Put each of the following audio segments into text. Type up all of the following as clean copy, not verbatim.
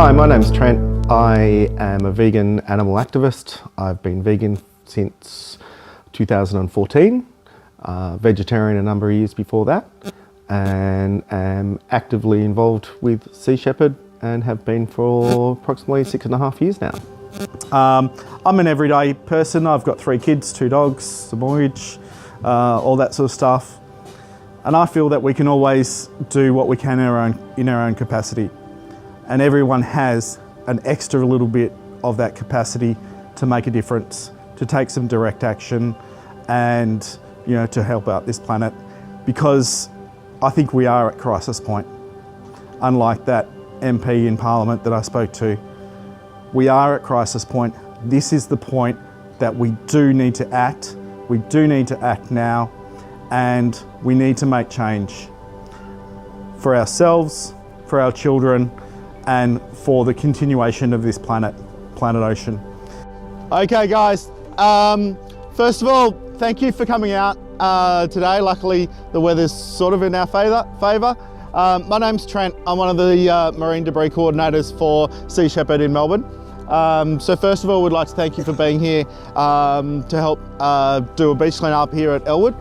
Hi, my name's Trent. I am a vegan animal activist. I've been vegan since 2014, vegetarian a number of years before that, and am actively involved with Sea Shepherd and have been for approximately 6.5 years now. I'm an everyday person. I've got 3 kids, 2 dogs, a mortgage, all that sort of stuff. And I feel that we can always do what we can in our own capacity. And everyone has an extra little bit of that capacity to make a difference, to take some direct action and, to help out this planet. Because I think we are at crisis point. Unlike that MP in Parliament that I spoke to, we are at crisis point. This is the point that we do need to act. We do need to act now, and we need to make change for ourselves, for our children, and for the continuation of this planet Ocean. Okay guys, first of all, thank you for coming out today. Luckily the weather's sort of in our favour. My name's Trent. I'm one of the marine debris coordinators for Sea Shepherd in Melbourne. So first of all, we'd like to thank you for being here to help do a beach clean-up here at Elwood.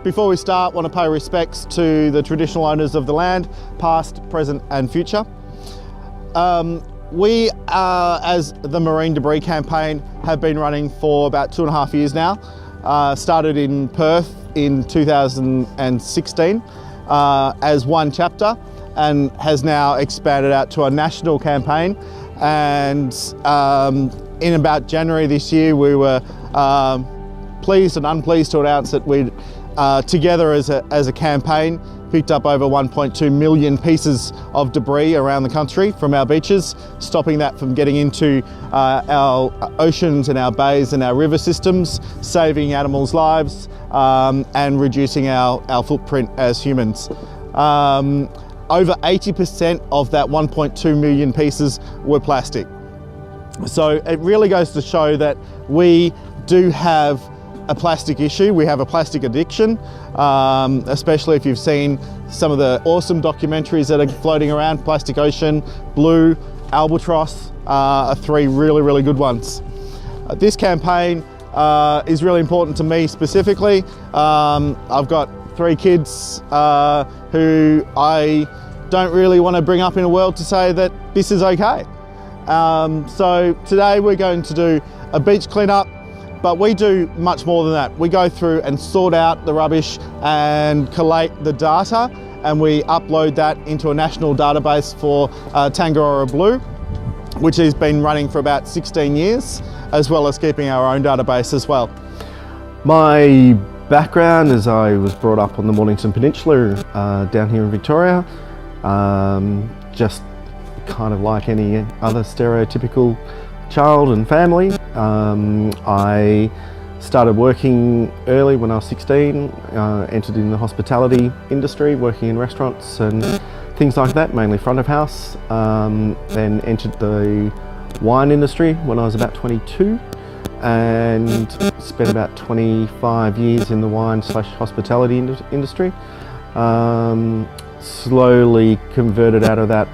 Before we start, I want to pay respects to the traditional owners of the land, past, present and future. We, as the Marine Debris Campaign, have been running for about 2.5 years now. Started in Perth in 2016 as one chapter, and has now expanded out to a national campaign. And in about January this year, we were pleased and unpleased to announce that we'd together as a campaign picked up over 1.2 million pieces of debris around the country from our beaches, stopping that from getting into our oceans and our bays and our river systems, saving animals' lives and reducing our footprint as humans. Over 80% of that 1.2 million pieces were plastic. So it really goes to show that we do have a plastic issue. We have a plastic addiction, especially if you've seen some of the awesome documentaries that are floating around. Plastic Ocean, Blue, Albatross are 3 really, really good ones. This campaign is really important to me specifically. I've got 3 kids who I don't really want to bring up in a world to say that this is okay. So today we're going to do a beach cleanup. But we do much more than that. We go through and sort out the rubbish and collate the data, and we upload that into a national database for Tangaroa Blue, which has been running for about 16 years, as well as keeping our own database as well. My background is I was brought up on the Mornington Peninsula down here in Victoria, just kind of like any other stereotypical child and family. I started working early when I was 16, entered in the hospitality industry, working in restaurants and things like that, mainly front of house. Then entered the wine industry when I was about 22 and spent about 25 years in the wine/hospitality industry. Slowly converted out of that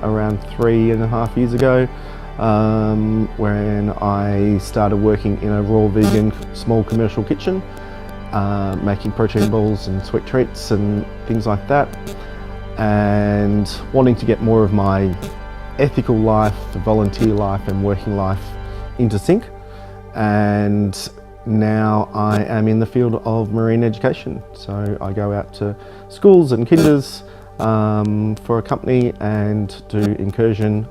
around 3.5 years ago. When I started working in a raw vegan small commercial kitchen, making protein balls and sweet treats and things like that, and wanting to get more of my ethical life, volunteer life and working life into sync. And now I am in the field of marine education. So I go out to schools and kinders for a company and do incursions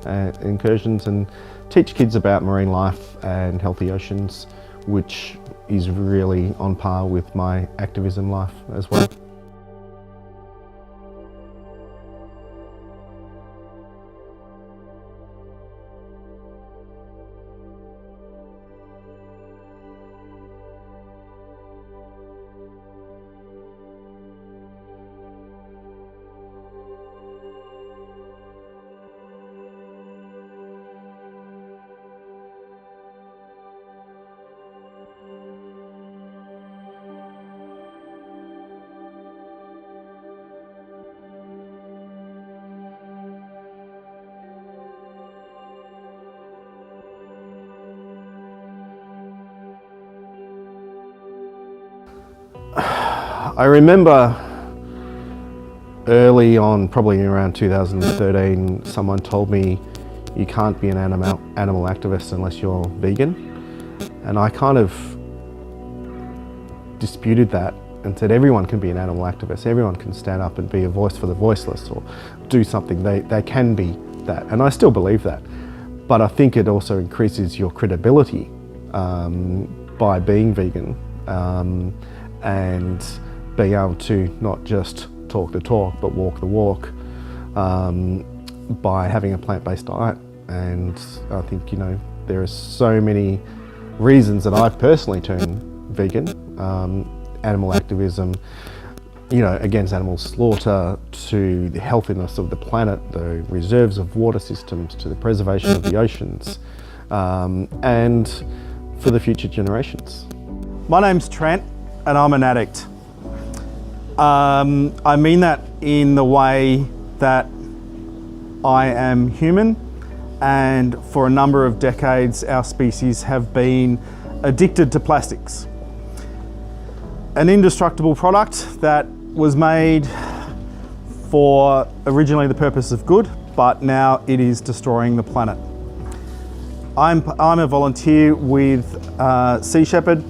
and teach kids about marine life and healthy oceans, which is really on par with my activism life as well. I remember early on, probably around 2013, someone told me you can't be an animal activist unless you're vegan. And I kind of disputed that and said everyone can be an animal activist, everyone can stand up and be a voice for the voiceless or do something, they can be that. And I still believe that. But I think it also increases your credibility by being vegan and being able to not just talk the talk but walk the walk by having a plant-based diet. And I think, you know, there are so many reasons that I've personally turned vegan. Animal activism, you know, against animal slaughter, to the healthiness of the planet, the reserves of water systems, to the preservation of the oceans, and for the future generations. My name's Trent and I'm an addict. I mean that in the way that I am human, and for a number of decades our species have been addicted to plastics. An indestructible product that was made for originally the purpose of good, but now it is destroying the planet. I'm a volunteer with Sea Shepherd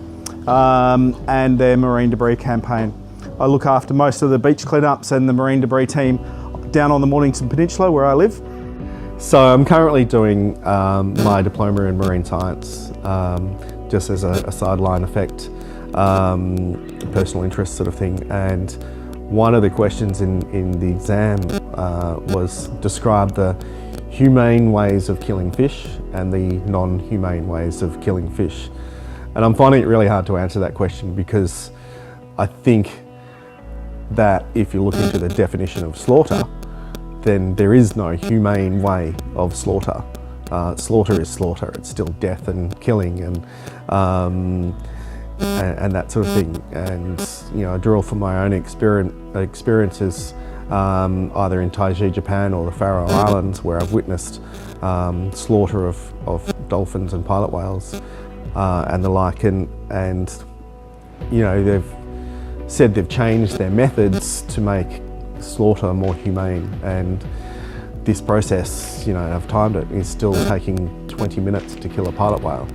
and their marine debris campaign. I look after most of the beach cleanups and the marine debris team down on the Mornington Peninsula where I live. So I'm currently doing my diploma in marine science, just as a sideline effect, personal interest sort of thing. And one of the questions in the exam was describe the humane ways of killing fish and the non-humane ways of killing fish. And I'm finding it really hard to answer that question, because I think that if you look into the definition of slaughter, then there is no humane way of slaughter. Slaughter is slaughter. It's still death and killing and that sort of thing. And you know, I draw from my own experiences either in Taiji, Japan, or the Faroe Islands, where I've witnessed slaughter of dolphins and pilot whales and the like. And you know, they've said they've changed their methods to make slaughter more humane, and this process, you know, I've timed it, is still taking 20 minutes to kill a pilot whale.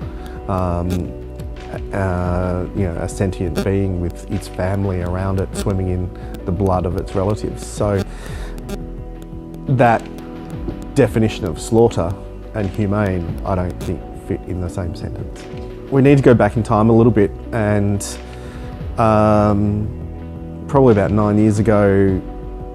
You know, a sentient being with its family around it, swimming in the blood of its relatives. So that definition of slaughter and humane, I don't think fit in the same sentence. We need to go back in time a little bit, and probably about 9 years ago,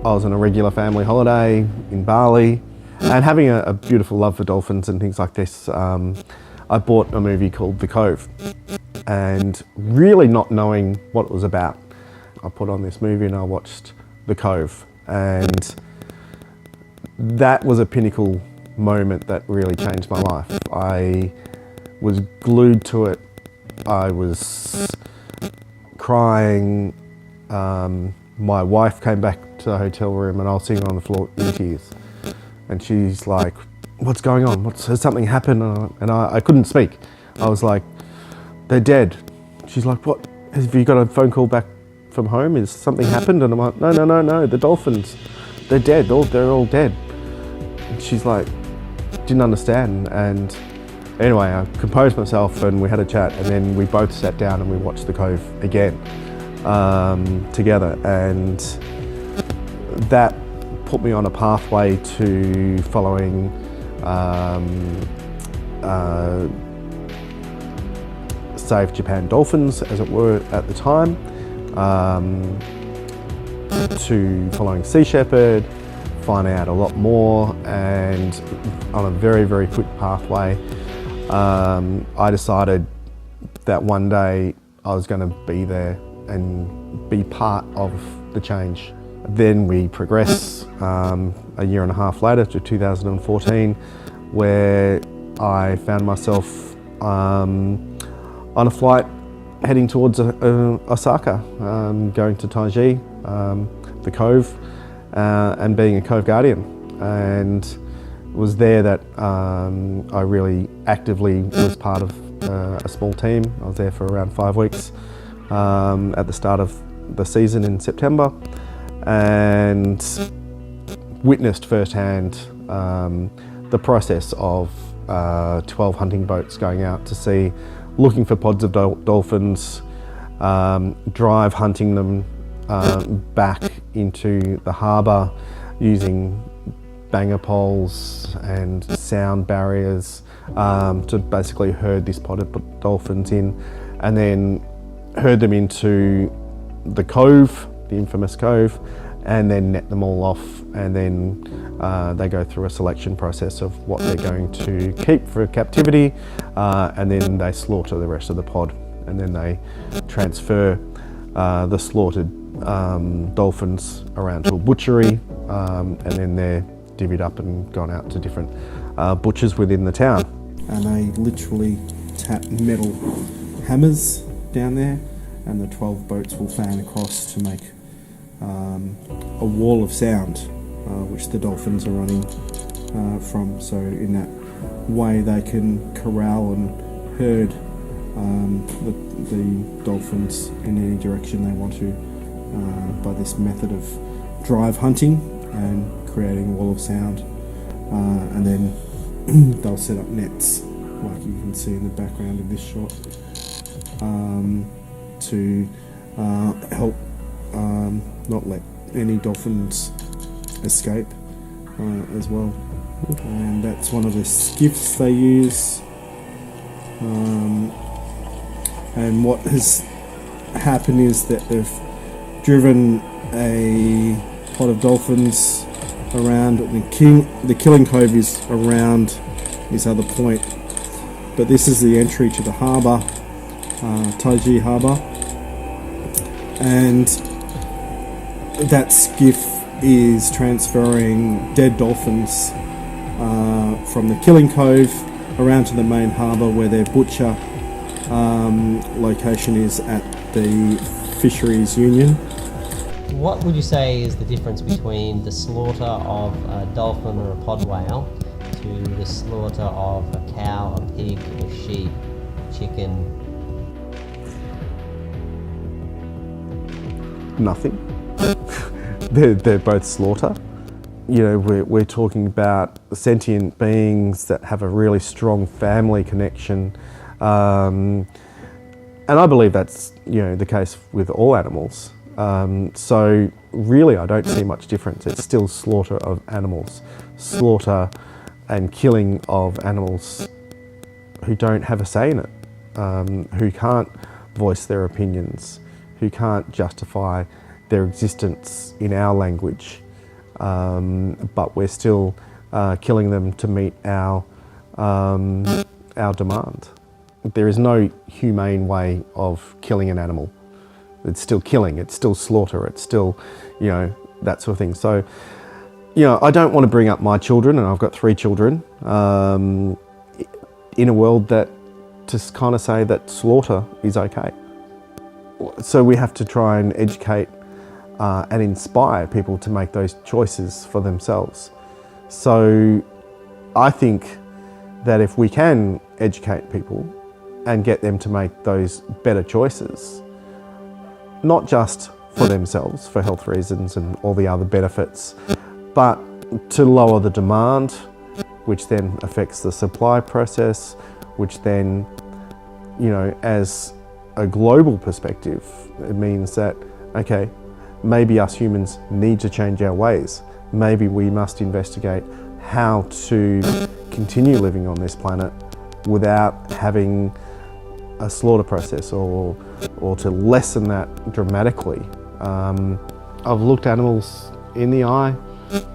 I was on a regular family holiday in Bali, and having a beautiful love for dolphins and things like this, I bought a movie called The Cove, and really not knowing what it was about, I put on this movie and I watched The Cove, and that was a pinnacle moment that really changed my life. I was glued to it. I was crying. My wife came back to the hotel room and I was sitting on the floor in tears. And she's like, "What's going on? Has something happened?" And I couldn't speak. I was like, "They're dead." She's like, "What? Have you got a phone call back from home? Has something happened?" And I'm like, No, the dolphins, they're dead. They're all dead." And she's like, didn't understand. And anyway, I composed myself and we had a chat, and then we both sat down and we watched The Cove again together, and that put me on a pathway to following Save Japan Dolphins, as it were at the time, to following Sea Shepherd, finding out a lot more, and on a very, very quick pathway, I decided that one day I was going to be there and be part of the change. Then we progress a year and a half later to 2014, where I found myself on a flight heading towards Osaka, going to Taiji, the Cove, and being a Cove Guardian. And it was there that I really actively was part of a small team. I was there for around 5 weeks at the start of the season in September and witnessed firsthand the process of 12 hunting boats going out to sea, looking for pods of dolphins, drive hunting them back into the harbour using banger poles and sound barriers to basically herd this pod of dolphins in, and then herd them into the cove, the infamous cove, and then net them all off, and then they go through a selection process of what they're going to keep for captivity, and then they slaughter the rest of the pod, and then they transfer the slaughtered dolphins around to a butchery, and then they're divvied up and gone out to different butchers within the town. And they literally tap metal hammers down there, and the 12 boats will fan across to make a wall of sound, which the dolphins are running from. So in that way they can corral and herd the dolphins in any direction they want to by this method of drive hunting and creating a wall of sound, and then they'll set up nets like you can see in the background of this shot to help not let any dolphins escape as well. And that's one of the skiffs they use, and what has happened is that they've driven a pod of dolphins around. The killing cove is around this other point, but this is the entry to the harbour, Taiji Harbour, and that skiff is transferring dead dolphins from the killing cove around to the main harbour, where their butcher location is at the Fisheries Union. What would you say is the difference between the slaughter of a dolphin or a pod whale to the slaughter of a cow, a pig, a sheep, chicken? Nothing. They're both slaughter. You know, we're talking about sentient beings that have a really strong family connection, and I believe that's, you know, the case with all animals. So really I don't see much difference. It's still slaughter of animals, slaughter and killing of animals who don't have a say in it, who can't voice their opinions, who can't justify their existence in our language, but we're still killing them to meet our demand. There is no humane way of killing an animal. It's still killing, it's still slaughter, it's still, you know, that sort of thing. So, you know, I don't want to bring up my children, and I've got 3 children, in a world that just kind of say that slaughter is okay. So we have to try and educate and inspire people to make those choices for themselves. So I think that if we can educate people and get them to make those better choices, not just for themselves, for health reasons and all the other benefits, but to lower the demand, which then affects the supply process, which then, you know, as a global perspective, it means that, okay, maybe us humans need to change our ways. Maybe we must investigate how to continue living on this planet without having a slaughter process, or to lessen that dramatically. I've looked animals in the eye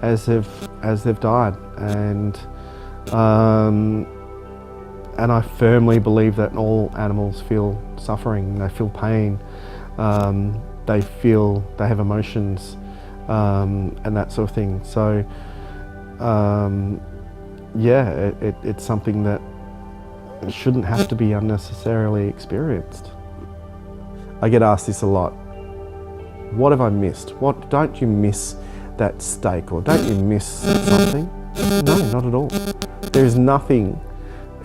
as they've died, and I firmly believe that all animals feel suffering, they feel pain, they have emotions, and that sort of thing. So yeah, it's something that shouldn't have to be unnecessarily experienced. I get asked this a lot. What have I missed? What, don't you miss that steak, or don't you miss something? No, not at all. There is nothing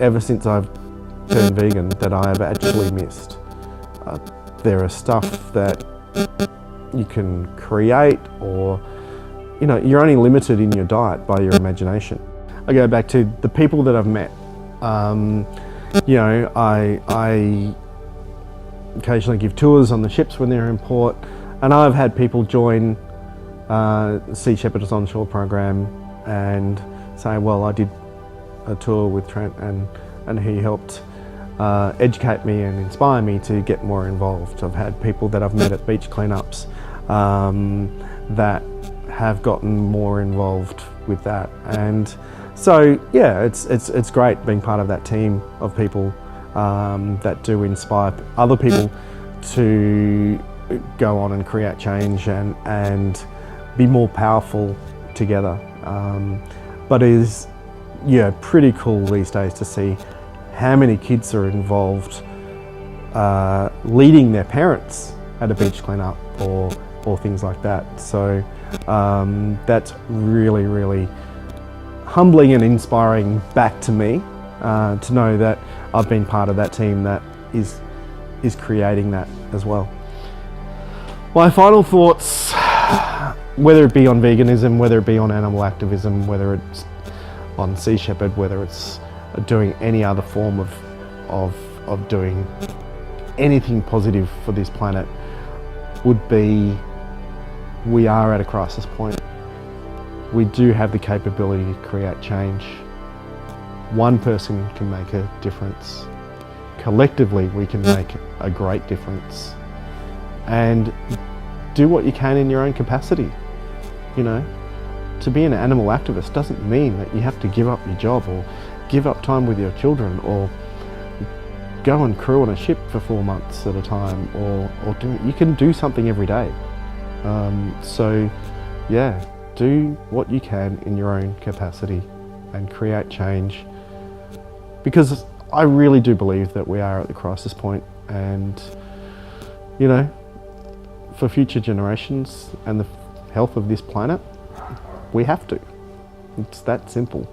ever since I've turned vegan that I have actually missed. There are stuff that you can create, or you're only limited in your diet by your imagination. I go back to the people that I've met. I occasionally give tours on the ships when they're in port, and I've had people join Sea Shepherd's onshore program and say, well, I did a tour with Trent and he helped educate me and inspire me to get more involved. I've had people that I've met at beach cleanups that have gotten more involved with that, and so yeah, it's great being part of that team of people that do inspire other people to go on and create change and be more powerful together. But it is pretty cool these days to see how many kids are involved leading their parents at a beach cleanup or things like that. So that's really, really humbling and inspiring back to me to know that I've been part of that team that is creating that as well. My final thoughts, whether it be on veganism, whether it be on animal activism, whether it's on Sea Shepherd, whether it's doing any other form of doing anything positive for this planet, would be we are at a crisis point. We do have the capability to create change. One person can make a difference. Collectively, we can make a great difference. And do what you can in your own capacity. To be an animal activist doesn't mean that you have to give up your job or give up time with your children or go and crew on a ship for 4 months at a time, or you can do something every day. So yeah, do what you can in your own capacity and create change, because I really do believe that we are at the crisis point, and for future generations and the health of this planet, we have to. It's that simple.